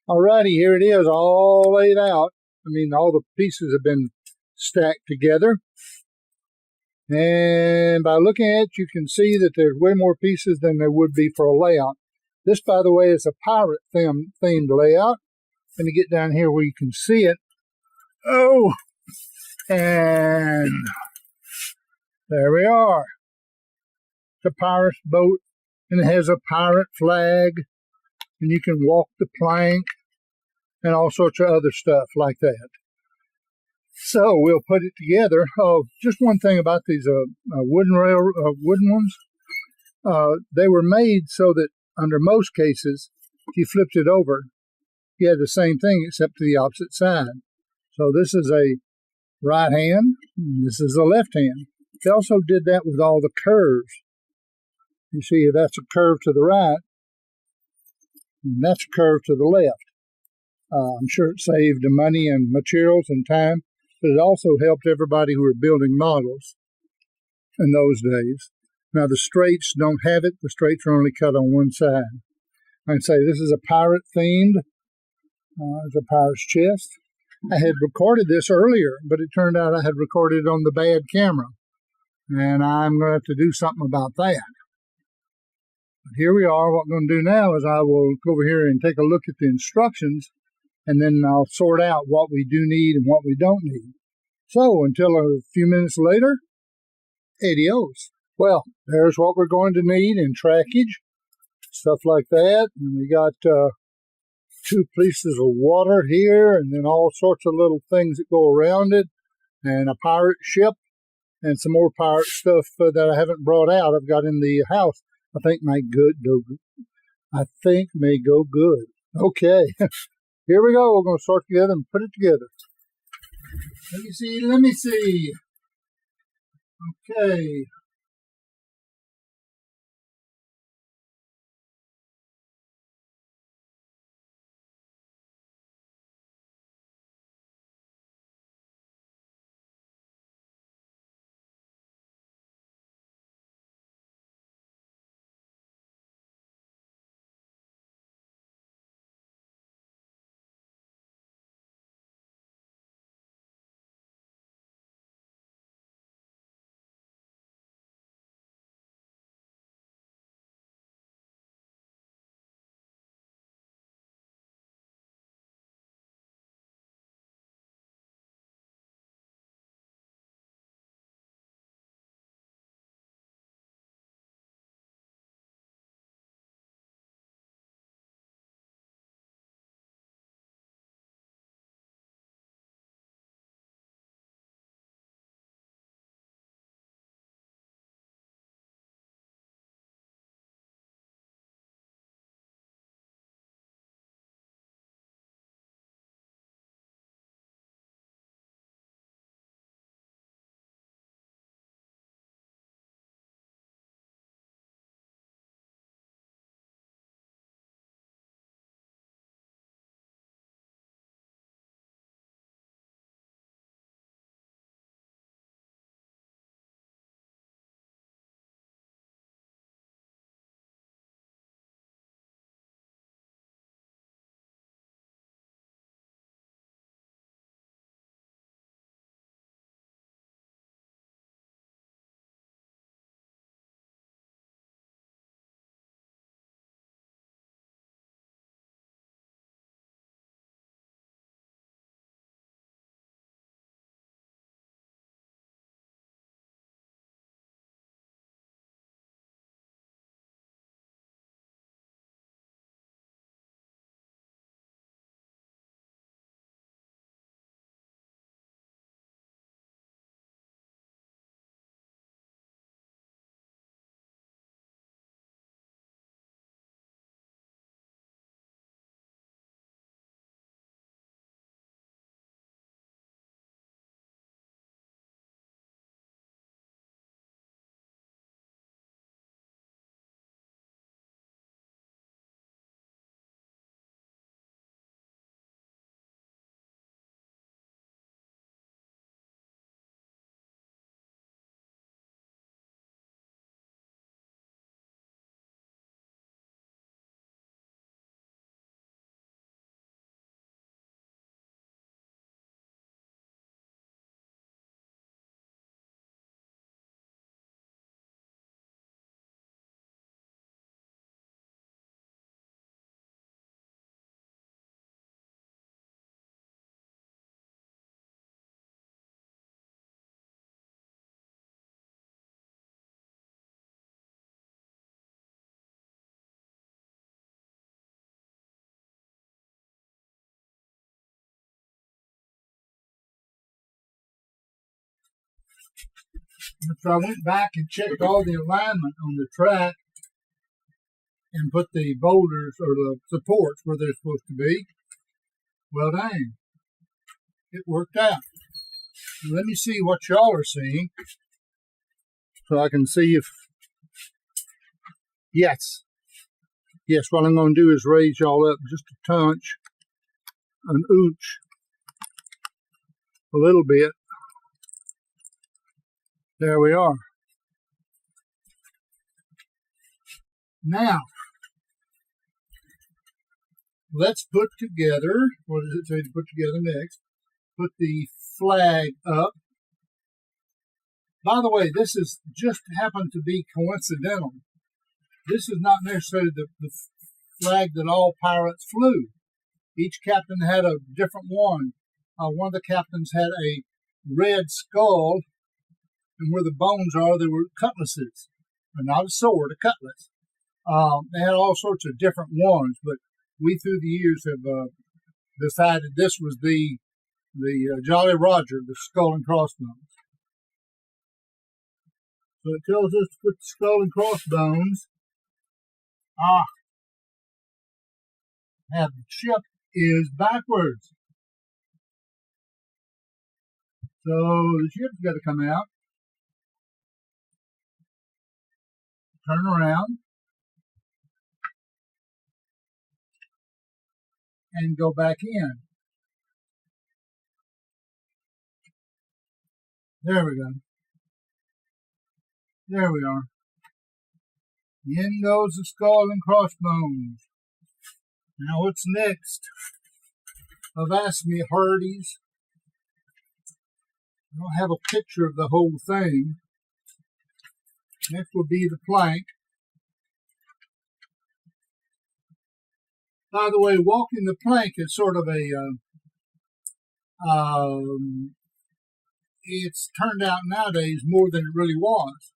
Alrighty, here it is, all laid out. I mean, all the pieces have been stacked together. And by looking at it, you can see that there's way more pieces than there would be for a layout. This, by the way, is a pirate themed layout. Let me get down here where you can see it. Oh, and there we are. It's a pirate's boat, and it has a pirate flag, and you can walk the plank, and all sorts of other stuff like that. So we'll put it together. Oh, just one thing about these wooden ones. They were made so that under most cases, if you flipped it over, you had the same thing except to the opposite side. So this is a right hand, and this is a left hand. They also did that with all the curves. You see, that's a curve to the right, and that's a curve to the left. I'm sure it saved money and materials and time, but it also helped everybody who were building models in those days. Now, the straights don't have it. The straights are only cut on one side. I can say this is a pirate themed. It's a pirate's chest. I had recorded this earlier, but it turned out I had recorded it on the bad camera, and I'm going to have to do something about that. But here we are. What I'm going to do now is I will go over here and take a look at the instructions, and then I'll sort out what we do need and what we don't need. So until a few minutes later, adios. Well, there's what we're going to need in trackage, stuff like that. And we got 2 pieces of water here, and then all sorts of little things that go around it, and a pirate ship, and some more pirate stuff that I haven't brought out. I've got in the house. I think may go good. Okay. Here we go. We're going to start together and put it together. Let me see. Okay. So I went back and checked all the alignment on the track and put the boulders or the supports where they're supposed to be. Well, dang, it worked out. Now, let me see what y'all are seeing so I can see if, yes, what I'm going to do is raise y'all up just a touch, an ooch, a little bit. There we are. Now, let's put together, what does it say to put together next? Put the flag up. By the way, this is just happened to be coincidental. This is not necessarily the flag that all pirates flew. Each captain had a different one. One of the captains had a red skull, and where the bones are, there were cutlasses. Not a sword, a cutlass. They had all sorts of different ones, but we through the years have decided this was the Jolly Roger, the skull and crossbones. So it tells us to put the skull and crossbones. Now the ship is backwards. So the ship's got to come out, turn around, and go back in. There we go. There we are. In goes the skull and crossbones. Now what's next? Avast me hearties. I don't have a picture of the whole thing. Next will be the plank. By the way, walking the plank is sort of it's turned out nowadays more than it really was,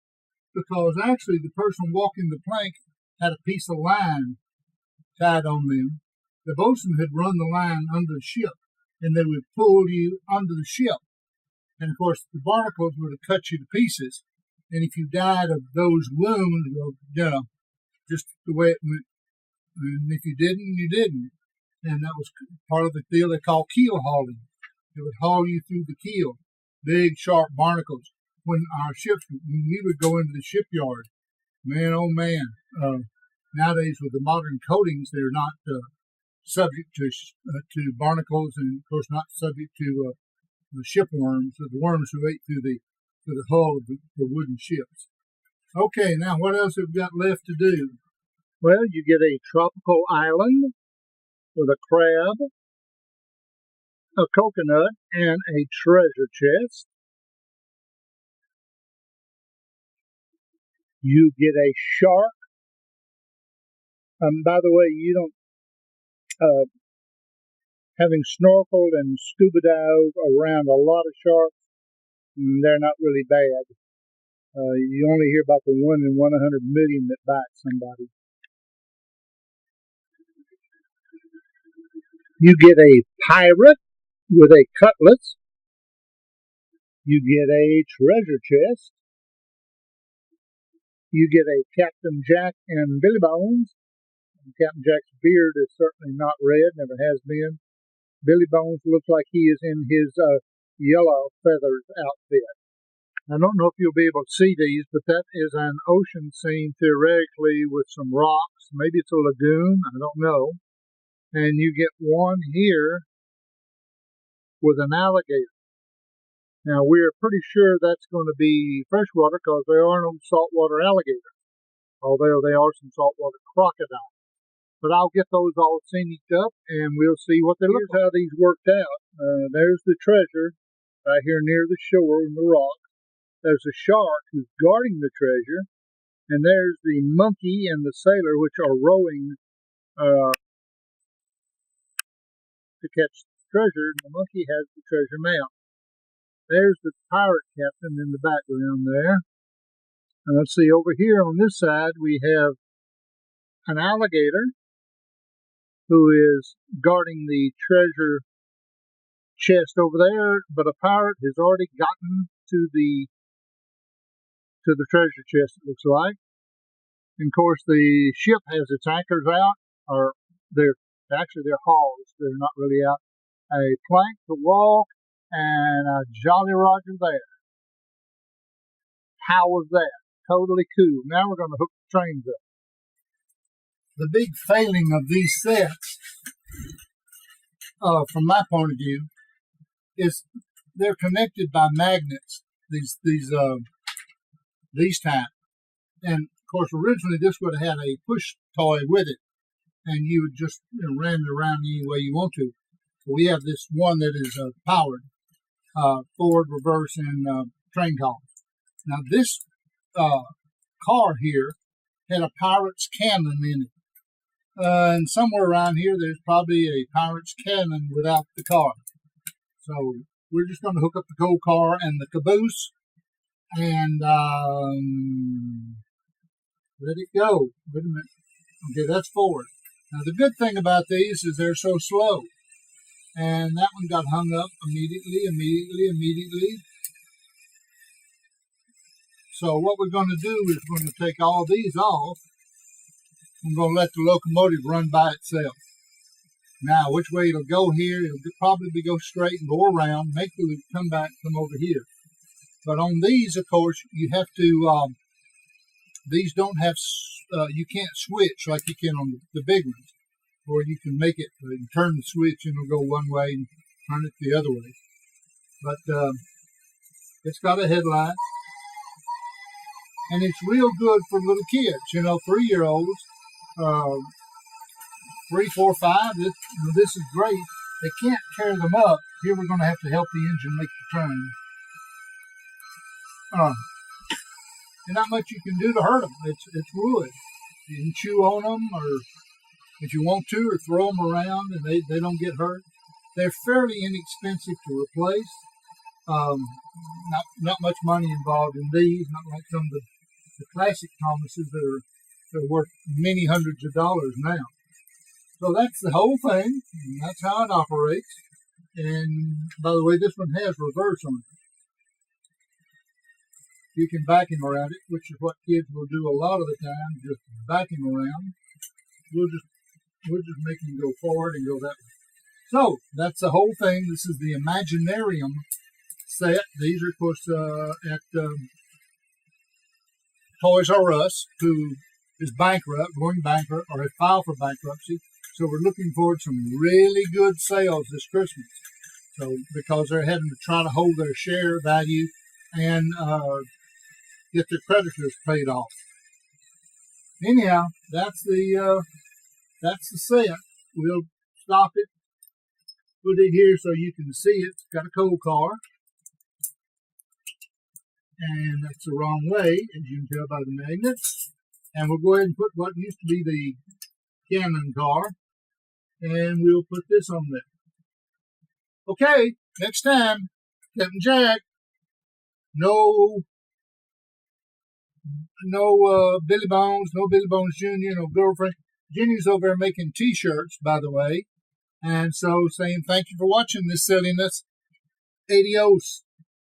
because actually the person walking the plank had a piece of line tied on them. The bosun had run the line under the ship, and they would pull you under the ship. And of course, the barnacles would have cut you to pieces. And if you died of those wounds, well, you know, just the way it went. And if you didn't, you didn't. And that was part of the deal they call keel hauling. It would haul you through the keel, big, sharp barnacles. When our ships, when we would go into the shipyard, man, oh man, nowadays with the modern coatings, they're not subject to barnacles, and of course not subject to the shipworms, or the worms who ate through the hull of the wooden ships. Okay, now what else have we got left to do? Well, you get a tropical island with a crab, a coconut, and a treasure chest. You get a shark. By the way, you don't, having snorkeled and scuba dived around a lot of sharks, they're not really bad. You only hear about the 1 in 100 million that bites somebody. You get a pirate with a cutlass. You get a treasure chest. You get a Captain Jack and Billy Bones. And Captain Jack's beard is certainly not red, never has been. Billy Bones looks like he is in his yellow feathers outfit. I don't know if you'll be able to see these, but that is an ocean scene theoretically with some rocks. Maybe it's a lagoon, I don't know. And you get one here with an alligator. Now, we're pretty sure that's going to be freshwater because there are no saltwater alligators, although there are some saltwater crocodiles. But I'll get those all scenicked up, and we'll see what they look like. Here's how these worked out. There's the treasure right here near the shore in the rock. There's a shark who's guarding the treasure, and there's the monkey and the sailor, which are rowing to catch the treasure, and the monkey has the treasure map. There's the pirate captain in the background there. And let's see, over here on this side, we have an alligator who is guarding the treasure chest over there, but a pirate has already gotten to the to the treasure chest, it looks like. And of course, the ship has its anchors out, or they're hauls. They're not really out. A plank to walk and a Jolly Roger there. How was that? Totally cool. Now we're going to hook the trains up. The big failing of these sets, from my point of view, is they're connected by magnets. These type. And of course, originally this would have had a push toy with it, and you would just ram it around any way you want to. So we have this one that is powered, forward, reverse, and train call. Now this car here had a pirate's cannon in it. And somewhere around here, there's probably a pirate's cannon without the car. So we're just going to hook up the coal car and the caboose and let it go. Wait a minute. Okay, that's forward. Now the good thing about these is they're so slow. And that one got hung up immediately. So what we're going to do is we're going to take all these off. I'm going to let the locomotive run by itself. Now, which way it'll go here, it'll probably go straight and go around, make the loop, come back, come over here. But on these, of course, you have to, these don't have, you can't switch like you can on the big ones. Or you can make it, you turn the switch and it'll go one way and turn it the other way. But it's got a headlight. And it's real good for little kids, 3-year-olds. 3, 4, 5. This is great. They can't carry them up. Here we're going to have to help the engine make the turn. And not much you can do to hurt them. It's wood. You can chew on them, or if you want to, or throw them around, and they don't get hurt. They're fairly inexpensive to replace. Not much money involved in these. Not like some of the classic Thomases that are worth many hundreds of dollars now. So that's the whole thing, and that's how it operates. And by the way, this one has reverse on it. You can back him around it, which is what kids will do a lot of the time, just back him around. We'll just make him go forward and go that way. So that's the whole thing. This is the Imaginarium set. These are, of course, at Toys R Us, who is going bankrupt, or has filed for bankruptcy. So we're looking forward to some really good sales this Christmas. So because they're having to try to hold their share value and get their creditors paid off. Anyhow, that's the set. We'll stop it, put it here so you can see it. It's got a coal car. And that's the wrong way, as you can tell by the magnets. And we'll go ahead and put what used to be the cannon car, and we'll put this on there. Okay, next time, Captain Jack. No Billy Bones, no Billy Bones Jr., no girlfriend. Jenny's over there making T-shirts, by the way. And so saying thank you for watching this silliness. Adios.